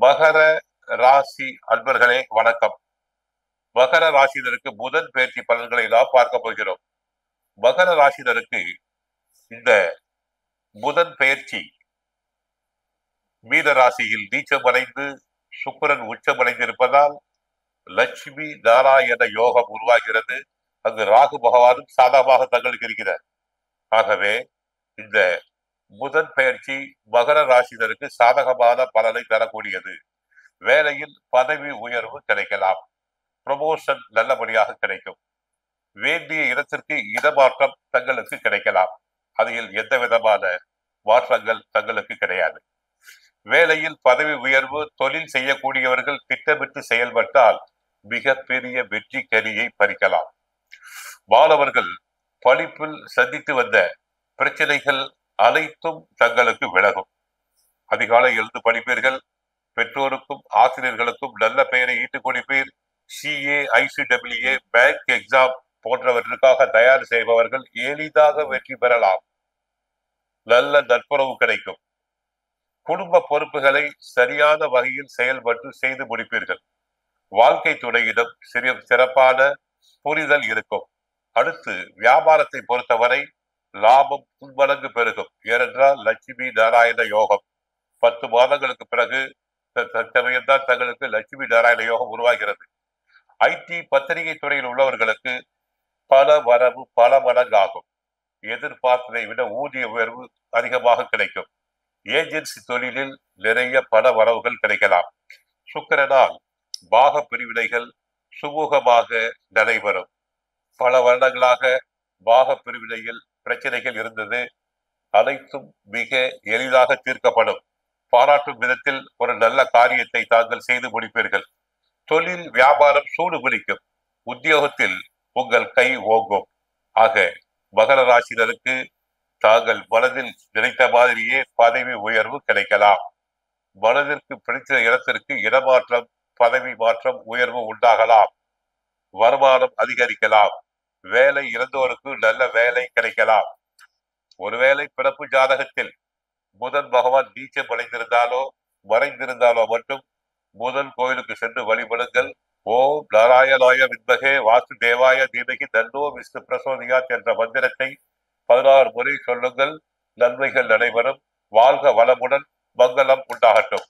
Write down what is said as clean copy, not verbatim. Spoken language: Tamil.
மகர ராசி அன்பர்களே வணக்கம். மகர ராசினருக்கு புதன் பயிற்சி பலன்களை நாம் பார்க்க போகிறோம். மகர ராசினருக்கு இந்த புதன் பயிற்சி மீன ராசியில் நீச்சமடைந்து சுக்கிரன் உச்சமடைந்திருப்பதால் லட்சுமி நாராயண யோகம் உருவாகிறது. அங்கு ராகு பகவானும் சாதகமாக தங்களுக்கு இருக்கிறார். ஆகவே இந்த புதன் பயிற்சி மகர ராசினருக்கு சாதகமான பலனை தரக்கூடியது. வேலையில் பதவி உயர்வு கிடைக்கலாம், ப்ரமோஷன் நல்லபடியாக கிடைக்கும், வேண்டிய இடத்திற்கு இடமாற்றம் தங்களுக்கு கிடைக்கலாம். அதில் எந்த விதமான மாற்றங்கள் தங்களுக்கு கிடையாது. வேலையில் பதவி உயர்வு, தொழில் செய்யக்கூடியவர்கள் திட்டமிட்டு செயல்பட்டால் மிகப்பெரிய வெற்றி கனியை பறிக்கலாம். மாணவர்கள் படிப்பில் சந்தித்து வந்த பிரச்சனைகள் அனைத்தும் தங்களுக்கு விலகும். அதிகாலை எழுந்து படிப்பீர்கள். பெற்றோருக்கும் ஆசிரியர்களுக்கும் நல்ல பெயரை ஈட்டுக் கொடுப்பீர். CA, ICWA, பேங்க் எக்ஸாம் போன்றவர்களுக்காக தயார் செய்பவர்கள் எளிதாக வெற்றி பெறலாம். நல்ல நட்புறவு கிடைக்கும். குடும்ப பொறுப்புகளை சரியான வகையில் செயல்பட்டு செய்து முடிப்பீர்கள். வாழ்க்கை துணையிடம் சிறப்பான புரிதல் இருக்கும். அடுத்து வியாபாரத்தை பொறுத்தவரை லாபம் மடங்கு பெருகும். ஏனென்றால் லட்சுமி நாராயண யோகம் 10 மாதங்களுக்கு பிறகு சமயம்தான் தங்களுக்கு லட்சுமி நாராயண யோகம் உருவாகிறது. IT பத்திரிகை துறையில் உள்ளவர்களுக்கு பல வரவு பல மடங்காகும். எதிர்பார்த்ததை விட ஊதிய உயர்வு அதிகமாக கிடைக்கும். ஏஜென்சி தொழிலில் நிறைய பண வரவுகள் கிடைக்கலாம். சுக்கிரனால் பாக பிரிவினைகள் சுமூகமாக நடைபெறும். பல வருடங்களாக பாக பிரிவினையில் பிரச்சனைகள் இருந்தது, அனைத்தும் மிக எளிதாக தீர்க்கப்படும். பாராட்டும் விதத்தில் ஒரு நல்ல காரியத்தை தாங்கள் செய்து முடிப்பீர்கள். தொழில் வியாபாரம் சூடு பிடிக்கும். உத்தியோகத்தில் உங்கள் கை ஓங்கும். ஆக மகர ராசினருக்கு தாங்கள் மனதில் நினைத்த மாதிரியே பதவி உயர்வு கிடைக்கலாம். மனதிற்கு பிடித்த இடத்திற்கு இடமாற்றம், பதவி மாற்றம், உயர்வு உண்டாகலாம். வருமானம் அதிகரிக்கலாம். வேலை இழந்தோருக்கு நல்ல வேலை கிடைக்கலாம். ஒருவேளை பிறப்பு ஜாதகத்தில் புதன் பகவான் நீச்சம் அடைந்திருந்தாலோ மறைந்திருந்தாலோ மட்டும் புதன் கோயிலுக்கு சென்று வழிபடுங்கள். ஓம் நாராயணாய வித்மகே வாசுதேவாய தீமகி தன்னோ விஷ்ணு பிரசோதியாத் என்ற மந்திரத்தை 16 முறை சொல்லுங்கள். நன்மைகள் நடைபெறும். வாழ்க வளமுடன். மங்களம் உண்டாகட்டும்.